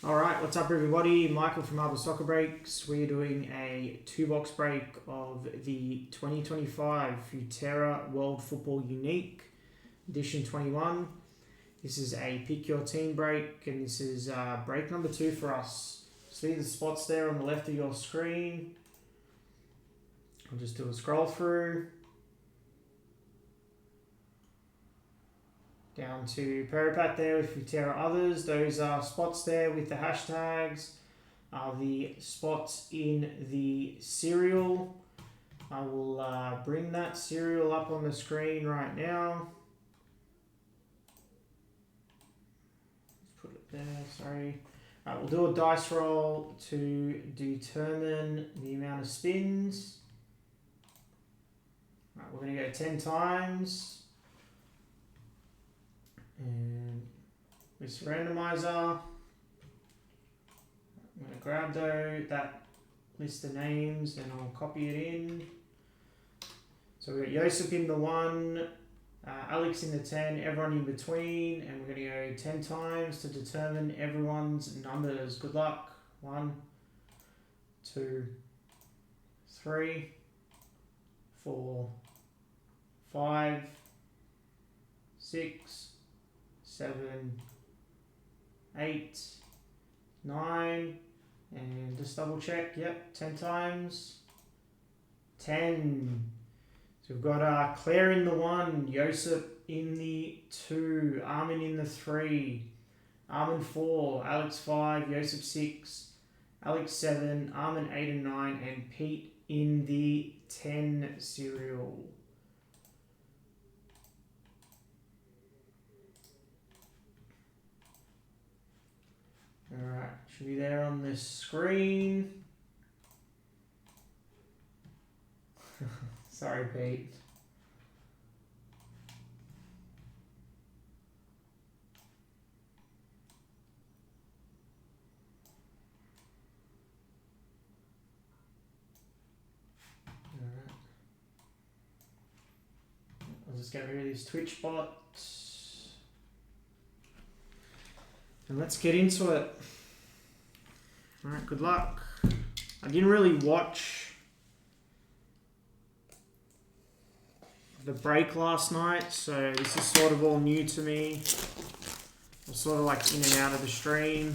Alright, what's up everybody? Michael from Harbour Soccer Breaks. We're doing a 2-box break of the 2025 Futera World Football Unique Edition 21. This is a pick your team break, and this is break number 2 for us. See the spots there on the left of your screen. I'll just do a scroll through. Down to Peripat there with Futera others. Those are spots there with the hashtags. Are the spots in the serial. I will bring that serial up on the screen right now. Let's put it there, sorry. We'll do a dice roll to determine the amount of spins. We're going to go 10 times. And this randomizer, I'm going to grab that list of names and I'll copy it in. So we've got Josip in the 1, Alex in the 10, everyone in between, and we're going to go 10 times to determine everyone's numbers. Good luck. 1, 2, 3, 4, 5, 6, 7, 8, 9, and just double check, yep, 10 times, 10. So we've got Claire in the 1, Josip in the 2, Armin in the 3, Armin 4, Alex 5, Josip 6, Alex 7, Armin 8 and 9, and Pete in the 10 serial. Alright, should be there on the screen. Sorry, Pete. Alright. I'll just get rid of this Twitch bot. And let's get into it. Alright, good luck. I didn't really watch the break last night, so this is sort of all new to me. I'm sort of like in and out of the stream.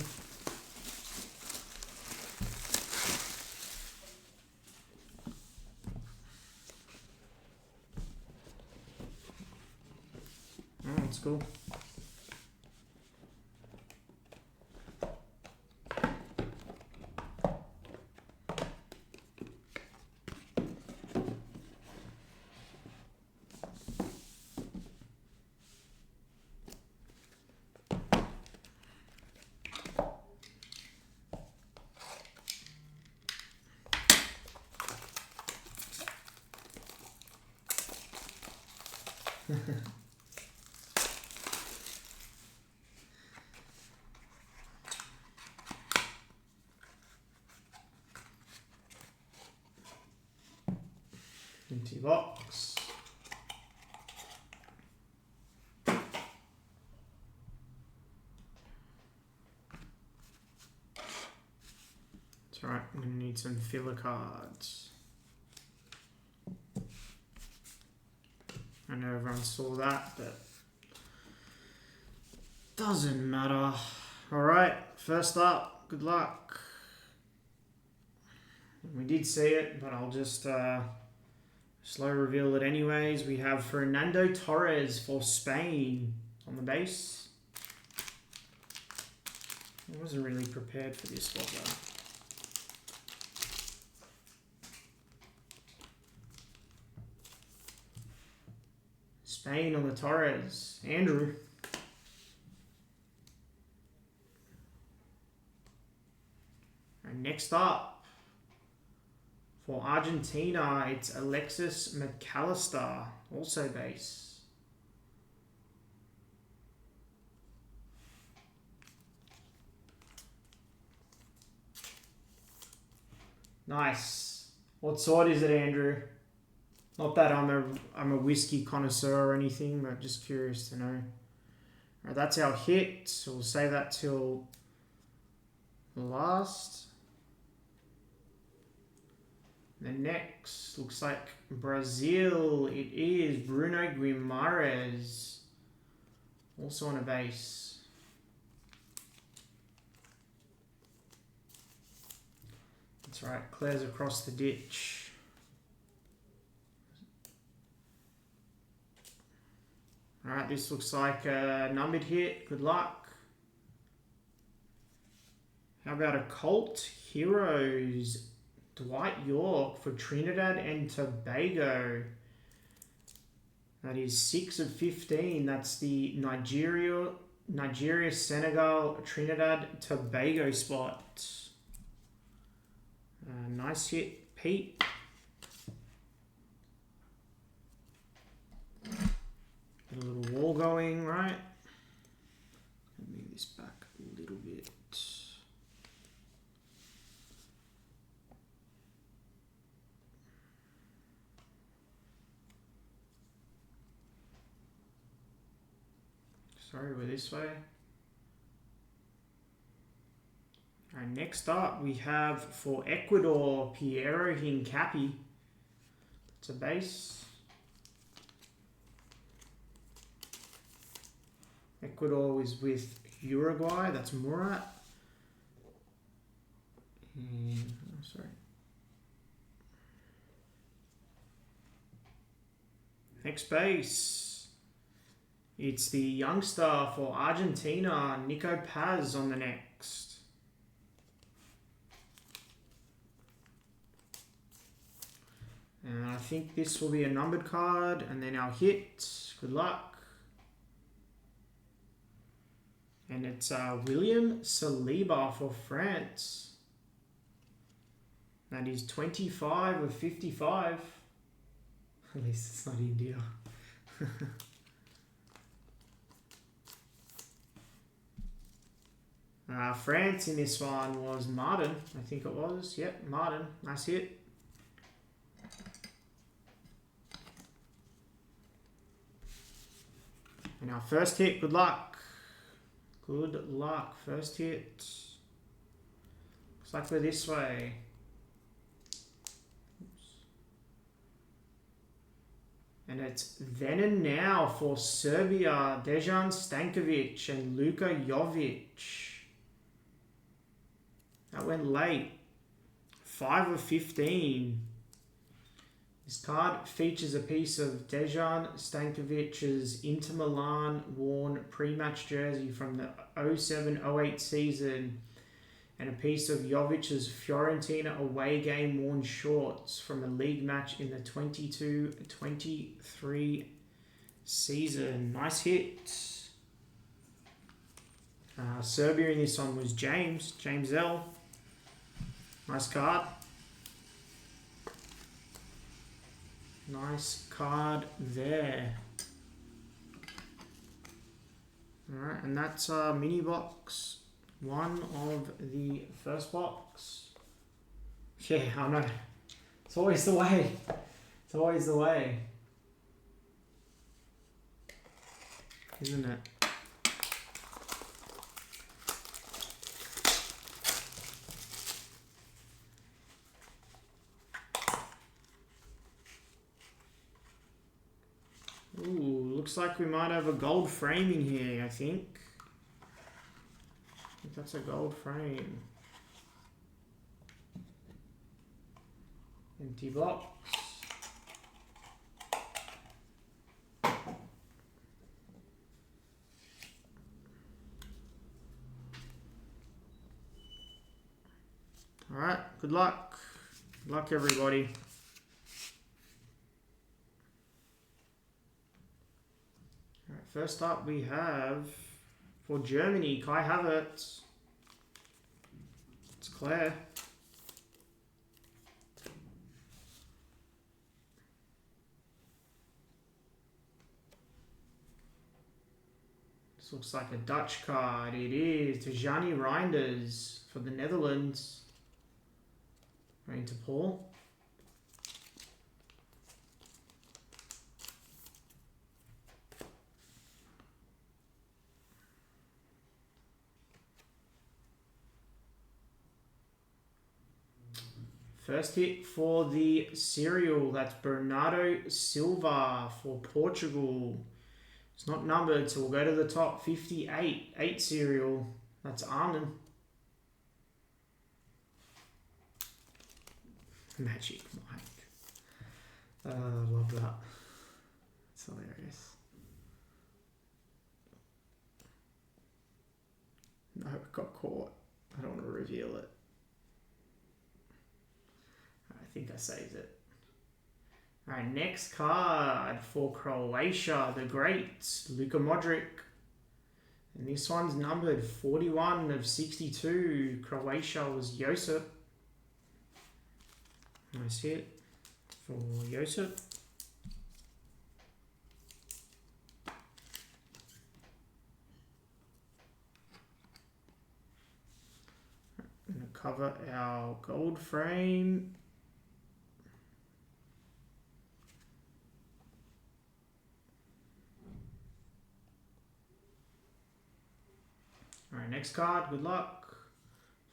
Oh, that's cool. Empty box. That's right, I'm going to need some filler cards. I know everyone saw that, but doesn't matter. Alright, first up, good luck. We did see it, but I'll just slow reveal it anyways. We have Fernando Torres for Spain on the base. I wasn't really prepared for this, was I? Spain on the Torres. Andrew. And next up, for Argentina, it's Alexis McAllister, also base. Nice. What sort is it, Andrew? Not that I'm a whiskey connoisseur or anything, but just curious to know. Alright, that's our hit. So we'll save that till last. The next looks like Brazil. It is Bruno Guimarães, also on a base. That's right, clears across the ditch. All right, this looks like a numbered hit. Good luck. How about a Cult Heroes? Dwight York for Trinidad and Tobago. That is 6 of 15. That's the Nigeria, Senegal, Trinidad, Tobago spot. Nice hit, Pete. Get a little wall going, right? Move this back a little bit. Sorry, we're this way. Alright, next up we have for Ecuador, Piero Hincapi. It's a base. Ecuador is with Uruguay, that's Murat. And, sorry. Next base. It's the youngster for Argentina, Nico Paz on the next. And I think this will be a numbered card, and then our hit. Good luck. And it's William Saliba for France. That is 25 of 55. At least it's not India. France in this one was Martin, I think it was. Yep, Martin. Nice hit. And our first hit, good luck. Good luck. First hit. Looks like we're this way. Oops. And it's then and now for Serbia, Dejan Stankovic and Luka Jovic. That went late. 5 of 15. This card features a piece of Dejan Stankovic's Inter Milan worn pre-match jersey from the 07-08 season and a piece of Jovic's Fiorentina away game worn shorts from a league match in the 22-23 season. Nice hit. Serbia in this one was James L. Nice card. Nice card there. Alright, and that's mini box 1 of the first box. Yeah, I know. It's always the way. It's always the way. Isn't it? Ooh, looks like we might have a gold frame in here, I think. I think that's a gold frame. Empty box. Alright, good luck. Good luck, everybody. First up, we have for Germany, Kai Havertz. It's Claire. This looks like a Dutch card. It is Tijani Reinders for the Netherlands. Going to Paul. First hit for the cereal. That's Bernardo Silva for Portugal. It's not numbered, so we'll go to the top. 58. 8 cereal. That's Armin. Magic Mike. Love that. It's hilarious. No, it got caught. I don't want to reveal it. I think I saved it. Alright, next card for Croatia, the Greats, Luka Modric. And this one's numbered 41 of 62. Croatia was Josip. Nice hit for Josip. I'm going to cover our gold frame. Alright, next card, good luck.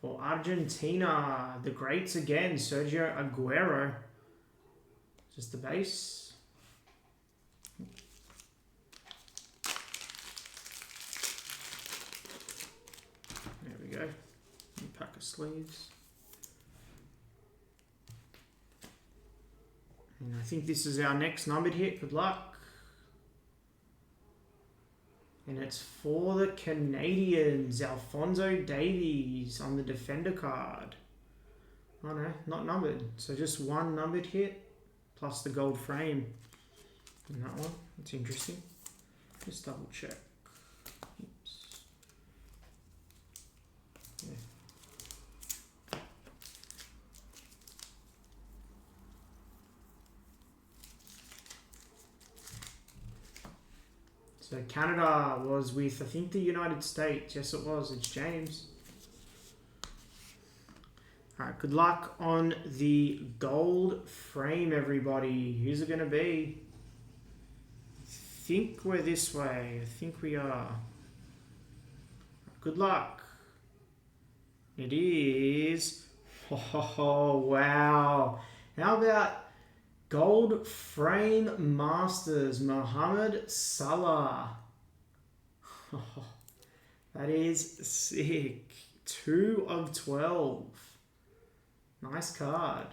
For Argentina, the Greats again, Sergio Aguero. Just the base. There we go. New pack of sleeves. And I think this is our next numbered hit. Good luck. And it's for the Canadians, Alphonso Davies on the defender card. Oh no, not numbered. So just one numbered hit plus the gold frame in that one. That's interesting. Just double check. Oops. Yeah. So Canada was with, I think, the United States. Yes, it was. It's James. All right, good luck on the gold frame, everybody. Who's it going to be? I think we're this way. I think we are. Good luck. It is. Oh, wow. How about gold frame masters, Mohamed Salah. That is sick. 2 of 12. Nice card.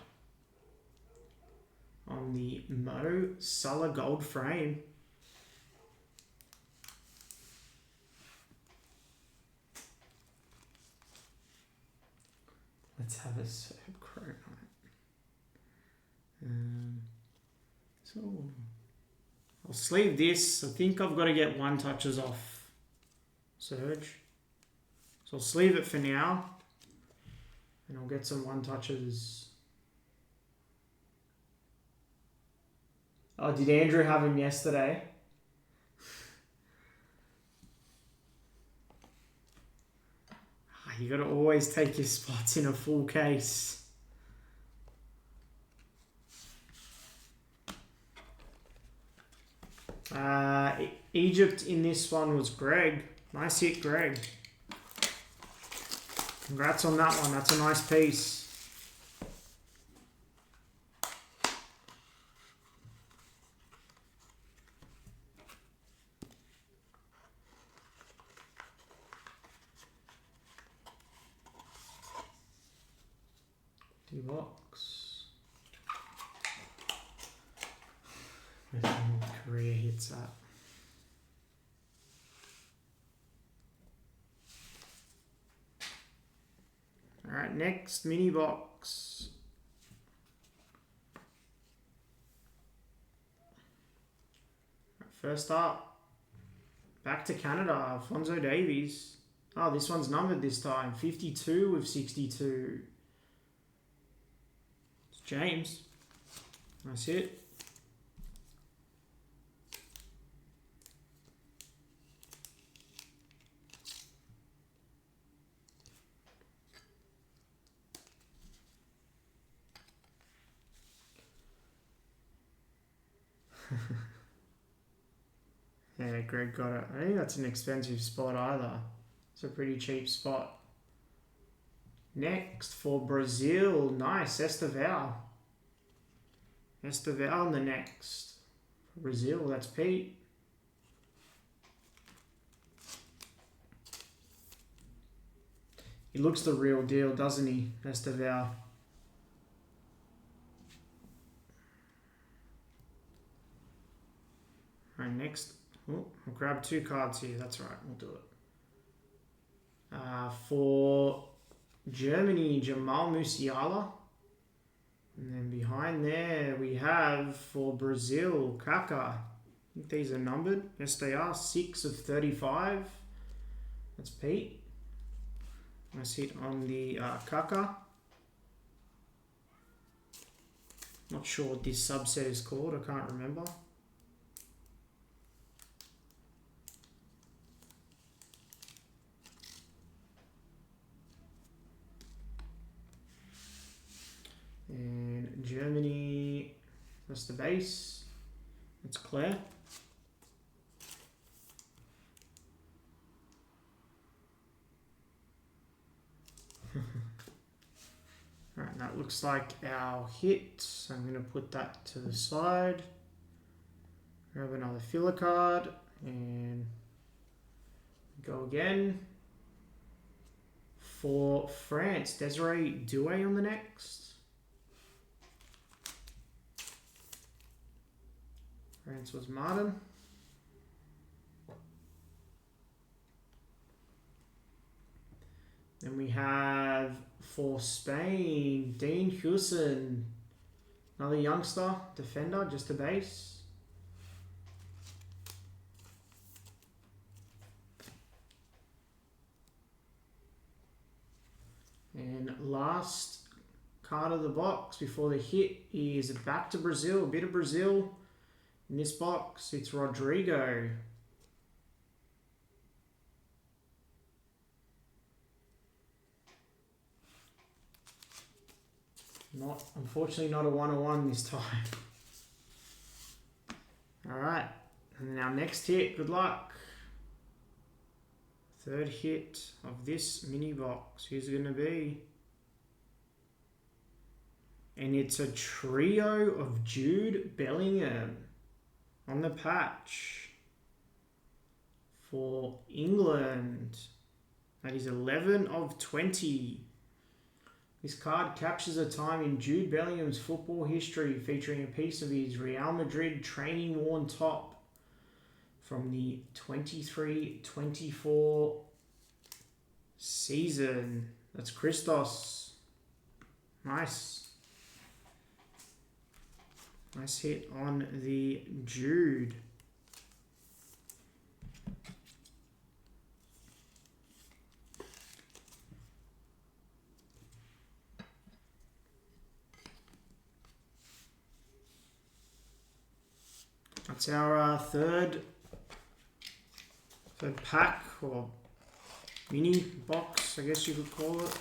On the Mo Salah gold frame. Let's have a superb chrome on it. So I'll sleeve this. I think I've got to get 1 touches off Surge. So I'll sleeve it for now. And I'll get some 1 touches. Oh, did Andrew have him yesterday? You got to always take your spots in a full case. Egypt in this one was Greg. Nice hit, Greg. Congrats on that one. That's a nice piece. Box. Where's my career hits at? Alright, next mini box. First up, back to Canada, Alphonso Davies. Oh, this one's numbered this time. 52 of 62. It's James. Nice hit. Yeah, Greg got it. I think that's an expensive spot either. It's a pretty cheap spot. Next for Brazil, nice, Esteval. Esteval in the next. For Brazil, that's Pete. He looks the real deal, doesn't he, Esteval? Alright, next. Oh, I'll grab 2 cards here. That's right, we'll do it. For Germany, Jamal Musiala. And then behind there we have for Brazil, Kaká. I think these are numbered. Yes, they are. 6 of 35. That's Pete. Nice hit on the Kaká. Not sure what this subset is called. I can't remember. And Germany, that's the base. It's Claire. Alright, that looks like our hit. So I'm going to put that to the side. Grab another filler card and go again. For France, Desiree Doué on the next. France was Martin. Then we have for Spain, Dean Hewson. Another youngster, defender, just a base. And last card of the box before the hit is back to Brazil, a bit of Brazil. In this box, it's Rodrigo. Unfortunately not a 101 this time. Alright, and then our next hit, good luck. Third hit of this mini box, who's it going to be? And it's a trio of Jude Bellingham on the patch for England. That is 11 of 20. This card captures a time in Jude Bellingham's football history, featuring a piece of his Real Madrid training worn top from the 23-24 season. That's Christos. Nice. Nice hit on the Jude. That's our third pack or mini box, I guess you could call it.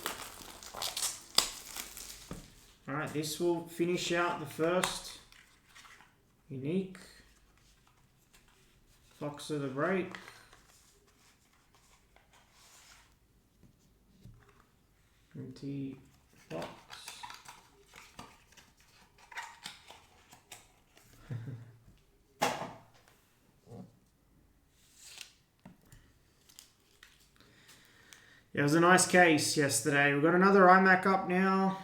Alright, this will finish out the first unique box of the break. Empty box. Yeah, it was a nice case yesterday. We've got another iMac up now.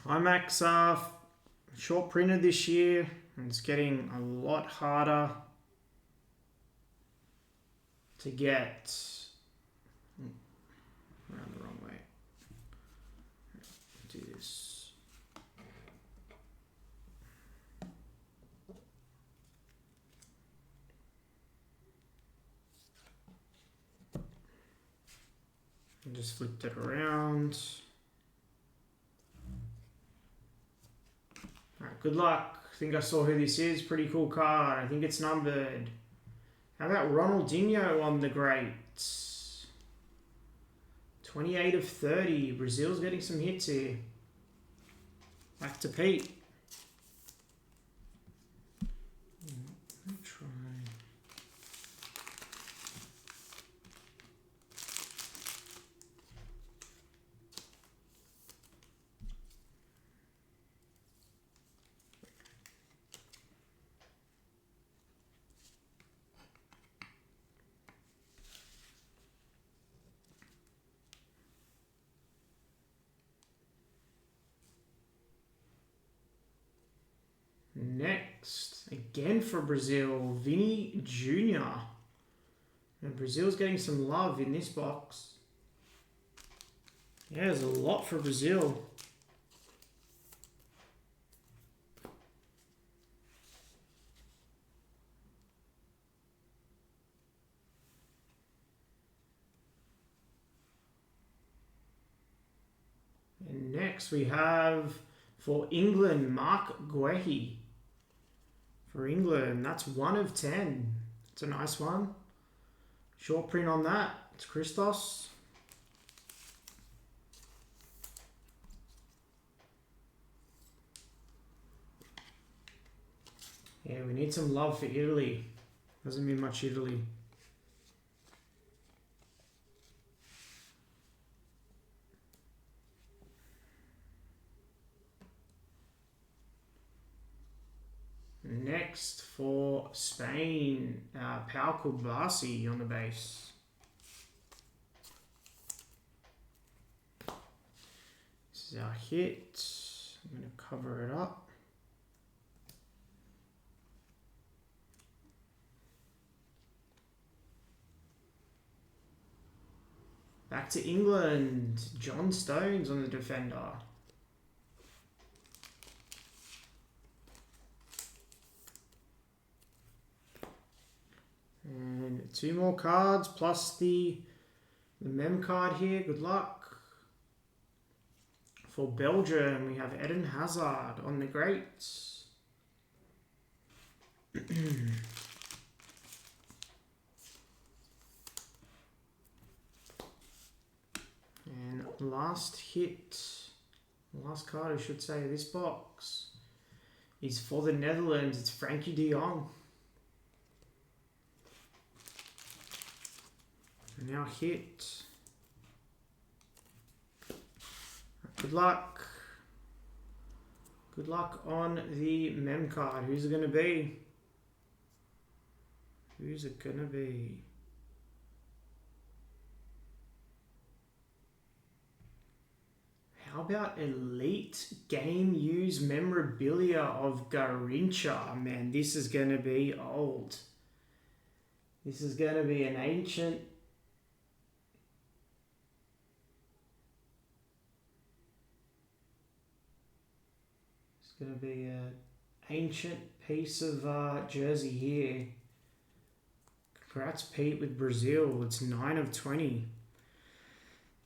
iMacs are short printed this year, and it's getting a lot harder to get. Around the wrong way. Do this. And just flipped it around. Alright, good luck. I think I saw who this is. Pretty cool card. I think it's numbered. How about Ronaldinho on the greats? 28 of 30. Brazil's getting some hits here. Back to Pete. Try. Next, again for Brazil, Vini Jr. And Brazil's getting some love in this box. Yeah, there's a lot for Brazil. And next we have for England, Mark Guehi. For England, that's 1 of 10. It's a nice one. Short print on that. It's Christos. Yeah, we need some love for Italy. Doesn't mean much Italy. Next for Spain, Pau Kubasi on the base. This is our hit. I'm going to cover it up. Back to England, John Stones on the defender. And 2 more cards plus the mem card here. Good luck. For Belgium, we have Eden Hazard on the greats. And last hit, last card I should say of this box is for the Netherlands. It's Frankie de Jong. Now hit. Good luck. Good luck on the mem card. Who's it going to be? Who's it going to be? How about Elite Game Use Memorabilia of Garrincha? Man, this is going to be old. This is going to be an ancient. It's going to be an ancient piece of jersey here. Congrats, Pete, with Brazil. It's 9 of 20.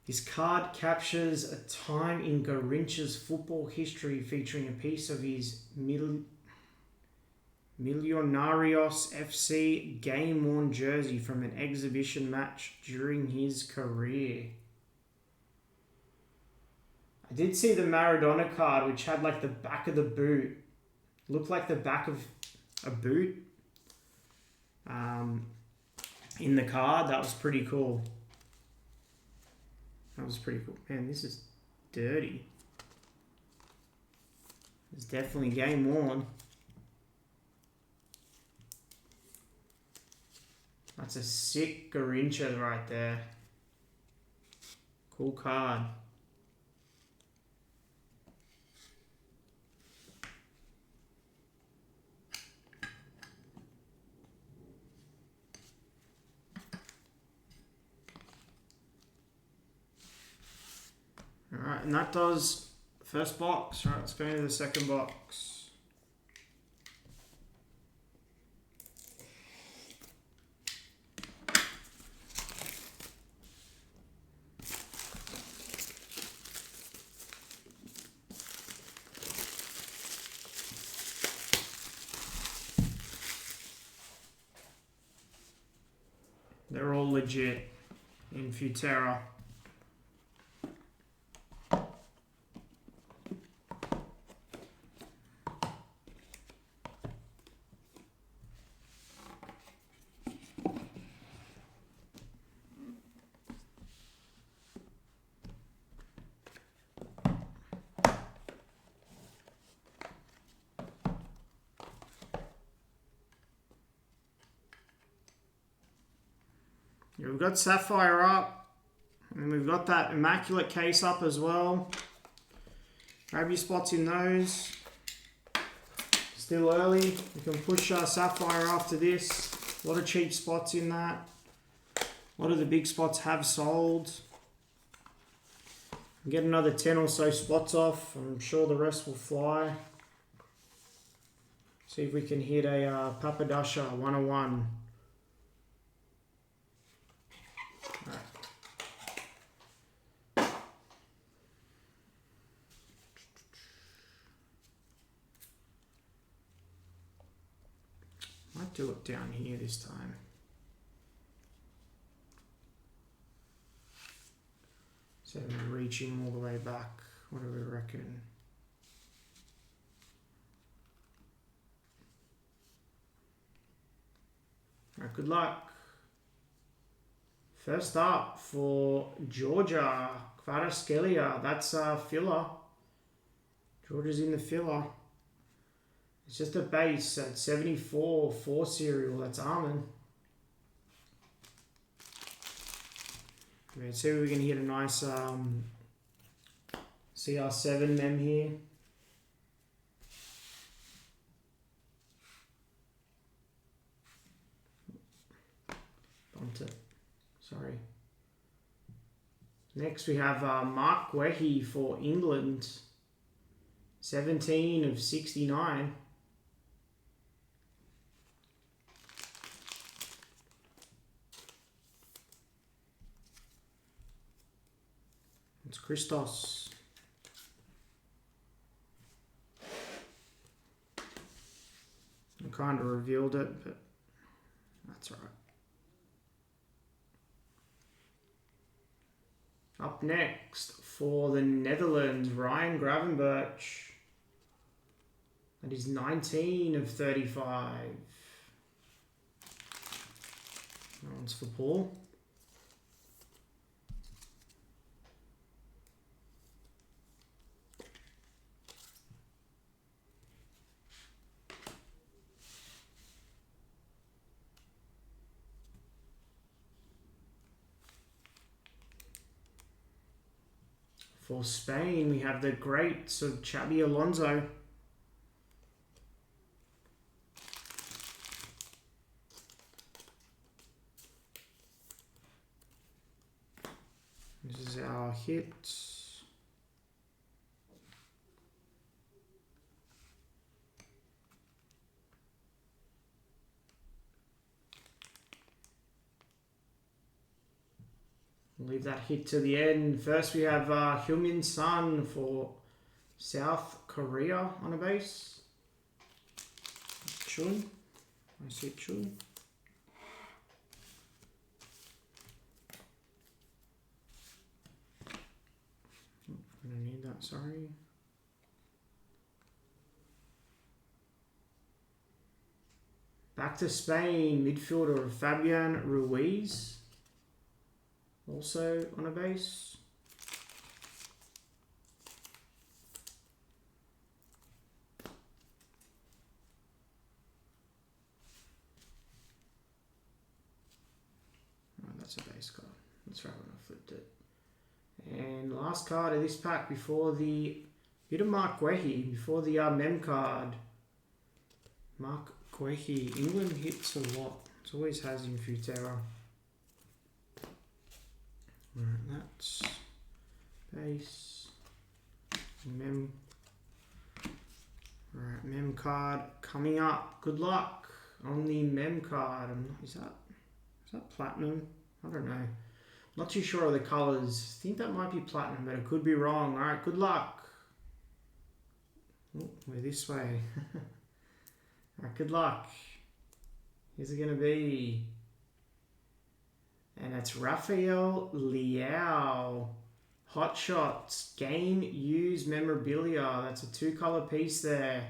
This card captures a time in Garrincha's football history featuring a piece of his Millonarios FC game-worn jersey from an exhibition match during his career. I did see the Maradona card, which had like the back of the boot. Looked like the back of a boot in the card. That was pretty cool. That was pretty cool. Man, this is dirty. It's definitely game worn. That's a sick Garrincha right there. Cool card. Alright, and that does the first box. Alright, let's go into the second box. They're all legit in Futera. Yeah, we've got Sapphire up, and we've got that Immaculate case up as well. Grab your spots in those. Just Still early. We can push Sapphire after this. A lot of cheap spots in that. A lot of the big spots have sold. Get another 10 or so spots off. I'm sure the rest will fly. See if we can hit a Papadasha 101. Might do it down here this time. So we're reaching all the way back. What do we reckon? All right, good luck. First up for Georgia, Kvaratskhelia. That's filler. Georgia's in the filler. It's just a base at 74 for cereal. That's almond. Let's see if we can hit a nice CR7 mem here. Bumped it. Sorry. Next we have Mark Wehi for England. 17 of 69. It's Christos. I kind of revealed it, but that's all right. Up next for the Netherlands, Ryan Gravenberch. That is 19 of 35. That one's for Paul. For Spain, we have the greats of Xabi Alonso. This is our hit. Leave that hit to the end. First we have Heung-min Son for South Korea on a base. Chun. I see Chun. I don't need that, sorry. Back to Spain, midfielder Fabian Ruiz. Also on a base. Oh, that's a base card. That's right when I flipped it. And last card of this pack before the bit of Mark Wehi, before the mem card. Mark Wehi, England hits a lot. It always has in Futera. Alright, that's base, mem. Alright, mem card coming up. Good luck on the mem card. Is that platinum? I don't know. Not too sure of the colours. I think that might be platinum, but I could be wrong. Alright, good luck. Oh, we're this way. Alright, good luck. Here's it going to be. And that's Rafael Leao. Hot Shots. Game Used Memorabilia. That's a 2-color piece there.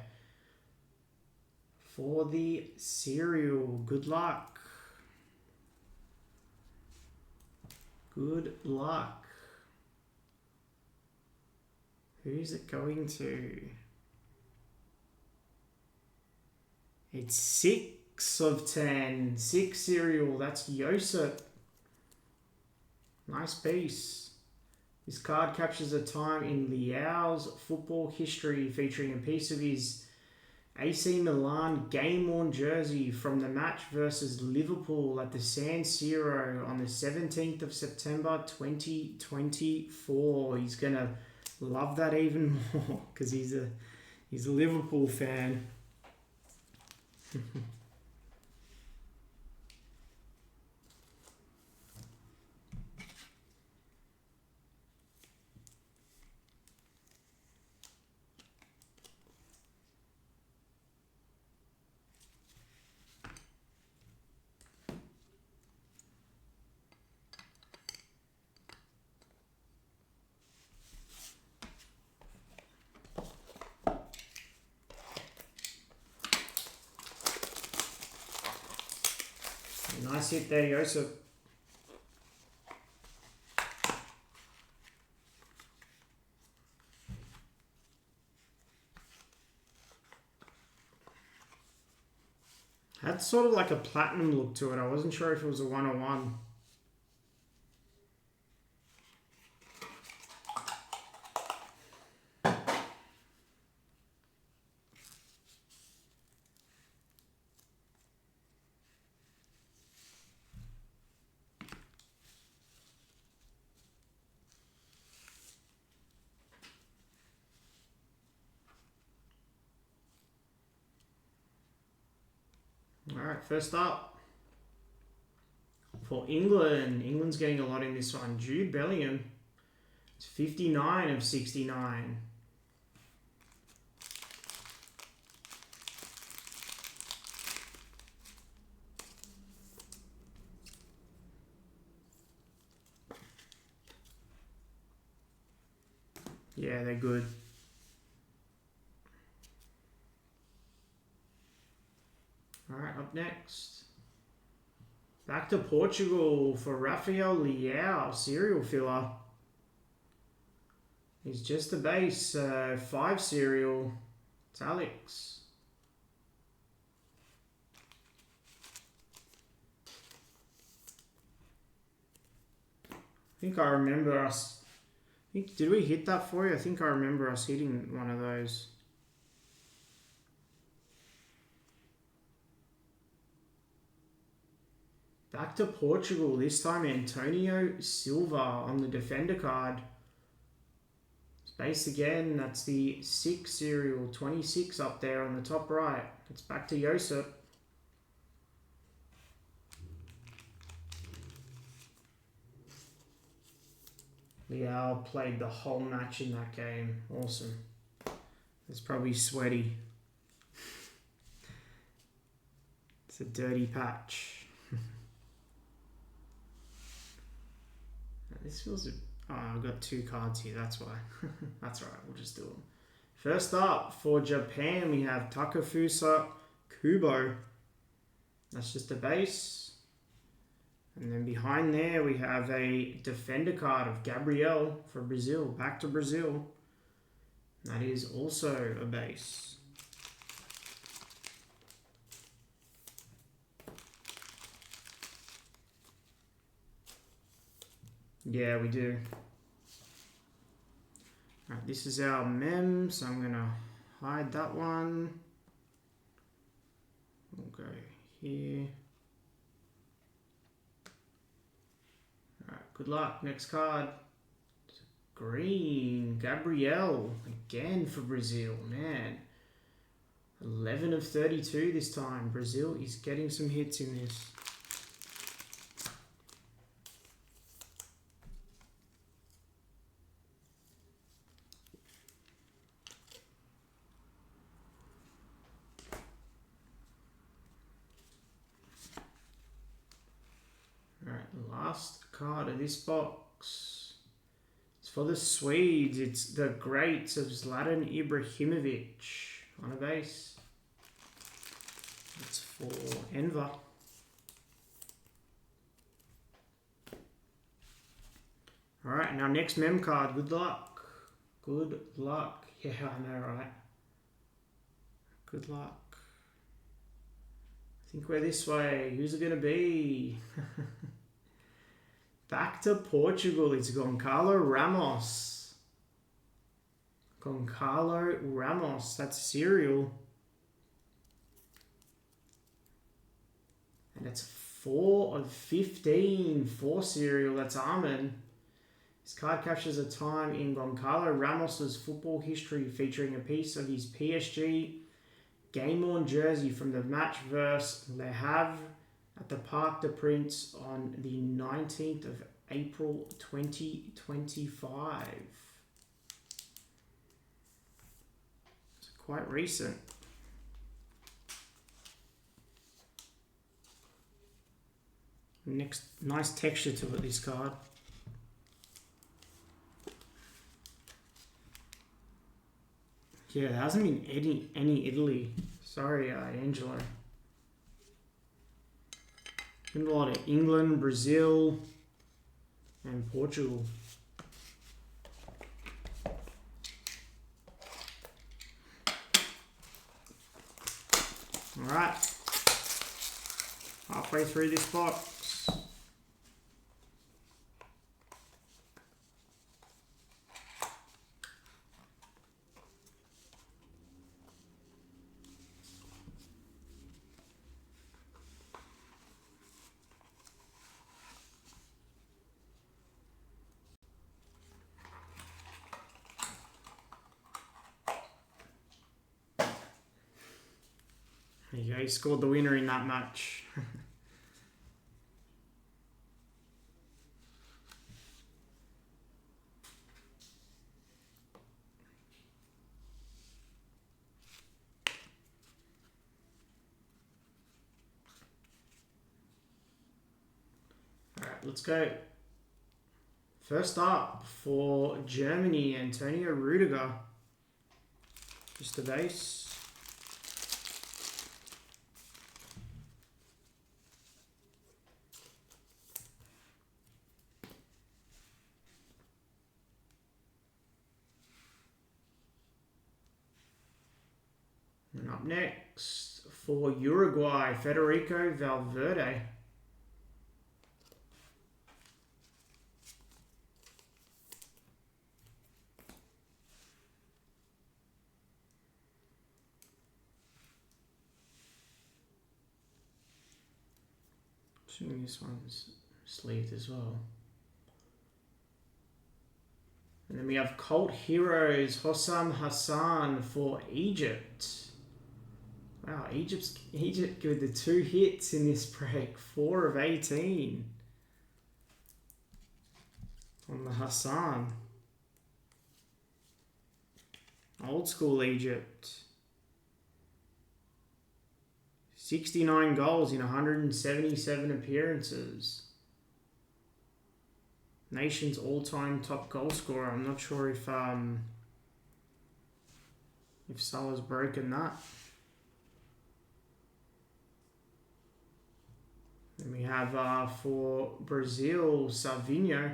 For the cereal. Good luck. Good luck. Who's it going to? It's 6 of 10. 6 cereal. That's Josip. Nice piece. This card captures a time in Leao's football history, featuring a piece of his AC Milan game-worn jersey from the match versus Liverpool at the San Siro on the 17th of September 2024. He's going to love that even more because he's a Liverpool fan. Nice hit there, Joseph. Had sort of like a platinum look to it. I wasn't sure if it was a 101. Alright, first up. For England. England's getting a lot in this one. Jude Bellingham. It's 59 of 69. Yeah, they're good. Alright, up next. Back to Portugal for Rafael Leao, serial filler. He's just a base, 5 serial. It's Alex. I think I remember us. Did we hit that for you? I think I remember us hitting one of those. Back to Portugal, this time Antonio Silva on the defender card. It's base again, that's the 6 serial, 26 up there on the top right. It's back to Josep. Leao played the whole match in that game. Awesome. It's probably sweaty. It's a dirty patch. This feels... Oh, I've got 2 cards here, that's why. That's alright, we'll just do them. First up, for Japan, we have Takefusa Kubo. That's just a base. And then behind there, we have a defender card of Gabriel for Brazil. Back to Brazil. That is also a base. Yeah, we do. Alright, this is our mem, so I'm going to hide that one. We'll go here. Alright, good luck. Next card. Green. Gabriel. Again for Brazil. Man. 11 of 32 this time. Brazil is getting some hits in this. Last card of this box. It's for the Swedes. It's the greats of Zlatan Ibrahimovic on a base. It's for Enver. Alright, now next mem card. Good luck. Good luck. Yeah, I know, right? Good luck. I think we're this way. Who's it going to be? Back to Portugal, it's Goncalo Ramos. Goncalo Ramos, that's serial. And it's 4 of 15 for Serial. That's Armin. This card captures a time in Goncalo Ramos's football history, featuring a piece of his PSG game-worn jersey from the match versus Le Havre at the Parc des Princes on the 19th of April 2025. It's quite recent. Next, nice texture to it, this card. Yeah, there hasn't been any Italy. Sorry, Angelo. Been a lot of England, Brazil, and Portugal. All right. Halfway through this box. There you go, he scored the winner in that match. Alright, let's go. First up for Germany, Antonio Rudiger. Just the base. And up next, for Uruguay, Federico Valverde. Assuming this one's sleeved as well. And then we have Cult Heroes, Hossam Hassan for Egypt. Wow, Egypt with the 2 hits in this break. 4 of 18 on the Hassan. Old school Egypt. 69 goals in 177 appearances. Nation's all-time top goal scorer. I'm not sure if Salah's broken that. Then we have for Brazil, Salvinho.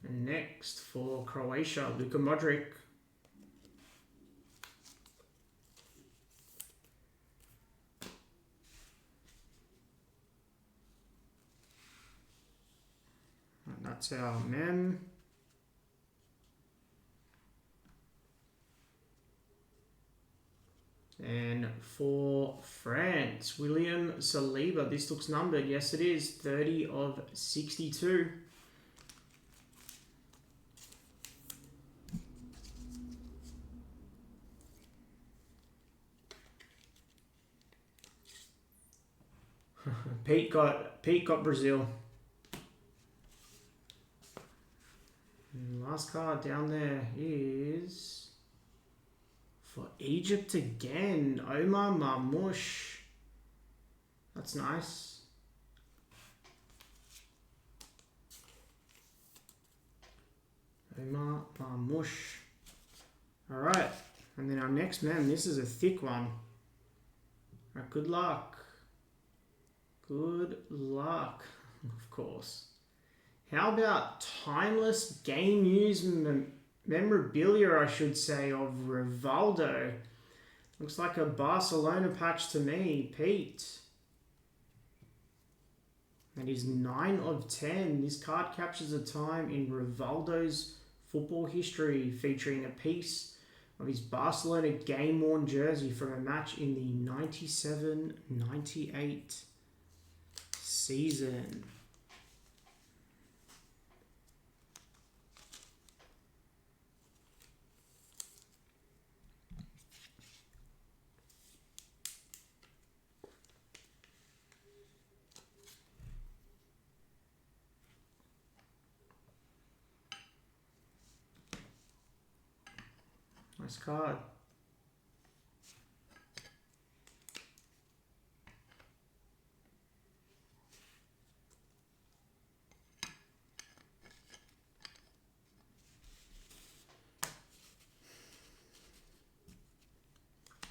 And next for Croatia, Luka Modric. And that's our mem. And for France, William Saliba. This looks numbered. Yes, it is. 30 of 62. Pete got Brazil. And last card down there is for Egypt again. Omar Marmoush. That's nice. Omar Marmoush. Alright. And then our next man, this is a thick one. Alright, good luck. Good luck, of course. How about timeless game news memorabilia, I should say, of Rivaldo? Looks like a Barcelona patch to me, Pete. That is 9 of 10. This card captures a time in Rivaldo's football history, featuring a piece of his Barcelona game-worn jersey from a match in the 97-98 season. Nice card.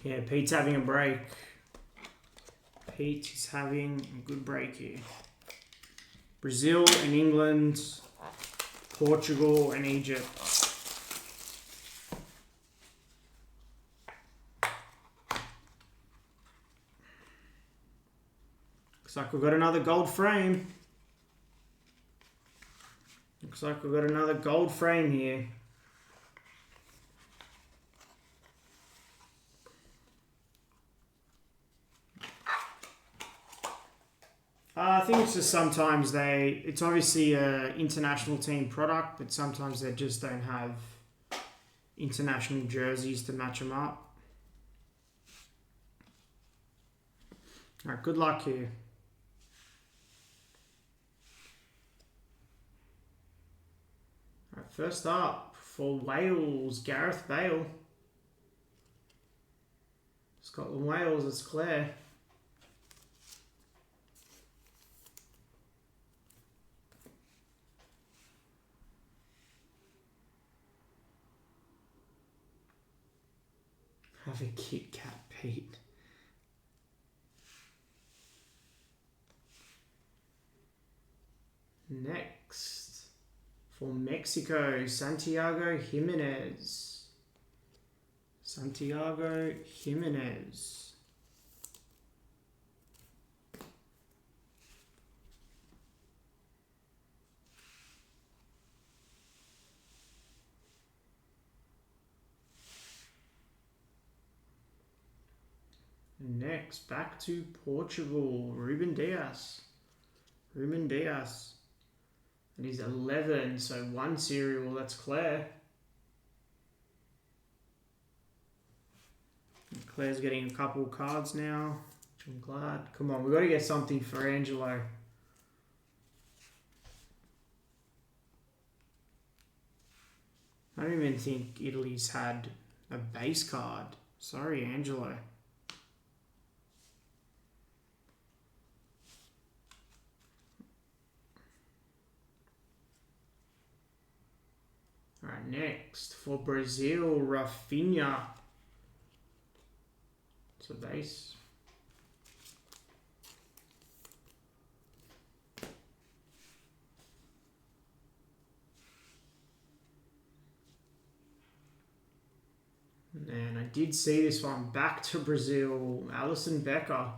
Yeah, Pete's having a break. Pete is having a good break here. Brazil and England, Portugal and Egypt. Looks like we've got another gold frame. Looks like we've got another gold frame here. I think it's just sometimes it's obviously an international team product, but sometimes they just don't have international jerseys to match them up. All right, good luck here. All right, first up for Wales, Gareth Bale. Scotland, Wales, it's Claire. Have a Kit Kat, Pete. Next, for Mexico, Santiago Jimenez. Santiago Jimenez. Next, back to Portugal, Ruben Dias. Ruben Dias. And he's 11, so one serial, that's Claire. And Claire's getting a couple cards now, which I'm glad. Come on, we've got to get something for Angelo. I don't even think Italy's had a base card. Sorry, Angelo. Alright, next for Brazil, Rafinha. It's a base. And I did see this one. Back to Brazil, Alison Becker.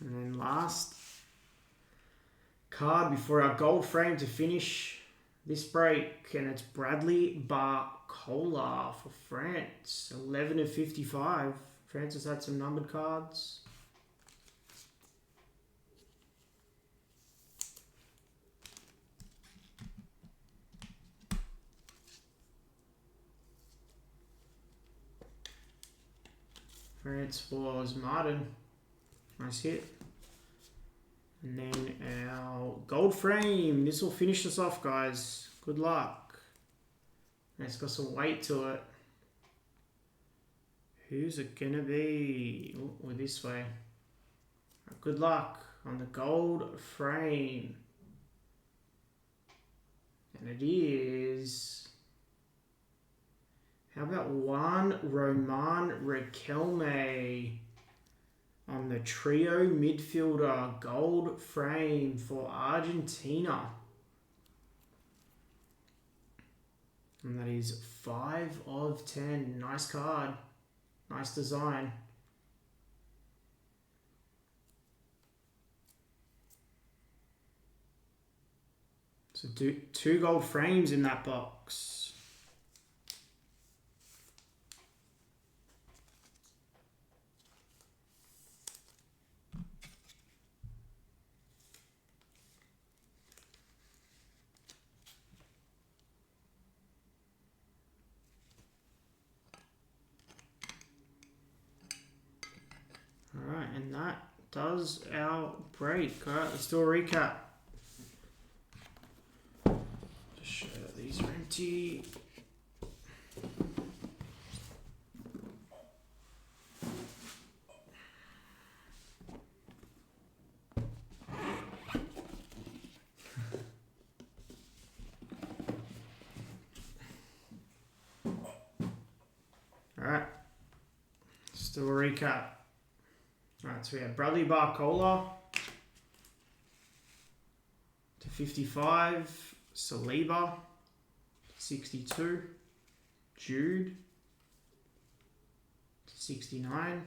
And then last card before our gold frame to finish this break, and it's Bradley Barcola for France, 11 of 55. France has had some numbered cards. France was Martin. Nice hit. And then our gold frame. This will finish us off, guys. Good luck. And it's got some weight to it. Who's it going to be? Oh, we're this way. Good luck on the gold frame. And it is... How about Juan Roman Riquelme? on the trio midfielder gold frame for Argentina. And that is 5 of 10. Nice card. Nice design. So two gold frames in that box. Alright, and that does our break. Alright, let's do a recap. Just show that these are empty. Alright, let's do a recap. Alright, so we have Bradley Barcola to 55, Saliba to 62, Jude to 69,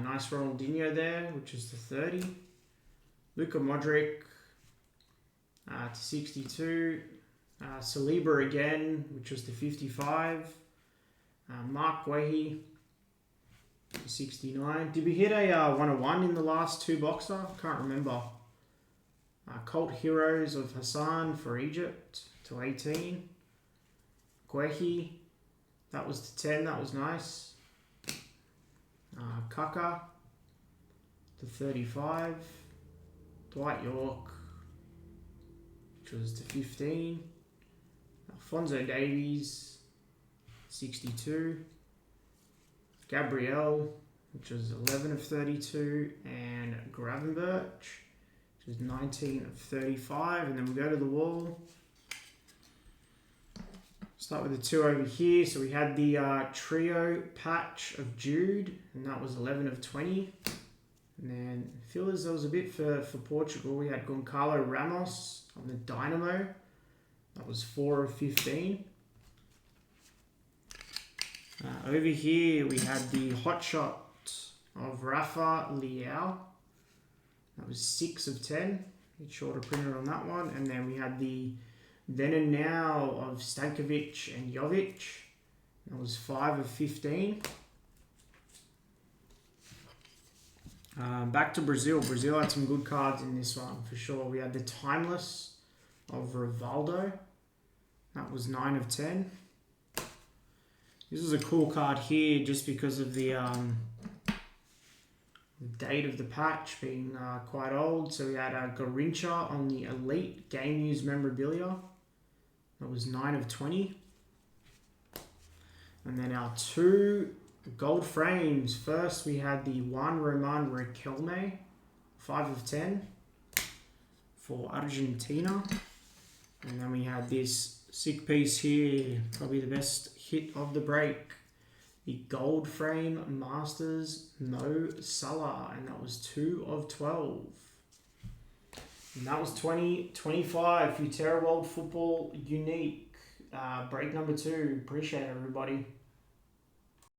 nice Ronaldinho there, which is the 30, Luka Modric to 62, Saliba again, which was the 55, Mark Wehi 69. Did we hit a 101 in the last two boxer? Can't remember. Cult Heroes of Hassan for Egypt to 18. Guehi, that was to 10. That was nice. Kaka to 35. Dwight York, which was to 15. Alphonso Davies 62. Gabrielle, which was 11 of 32, and Gravenberch, which was 19 of 35, and then we go to the wall. Start with the two over here. So we had the trio patch of Jude, and that was 11 of 20. And then fillers, there was a bit for Portugal. We had Goncalo Ramos on the Dynamo. That was 4 of 15. Over here, we had the hot shot of Rafa Leao. That was 6 of 10. It's shorter printer on that one. And then we had the then and now of Stankovic and Jovic. That was 5 of 15. Back to Brazil. Brazil had some good cards in this one for sure. We had the Timeless of Rivaldo. That was 9 of 10. This is a cool card here just because of the date of the patch being quite old. So we had Garincha on the Elite Game Use Memorabilia. That was 9 of 20. And then our two gold frames. First we had the Juan Roman Riquelme, 5 of 10 for Argentina. And then we had this sick piece here, probably the best hit of the break. The gold frame Masters Mo Salah, and that was 2 of 12. And that was 2025 Futera World Football Unique. Break number 2. Appreciate it, everybody.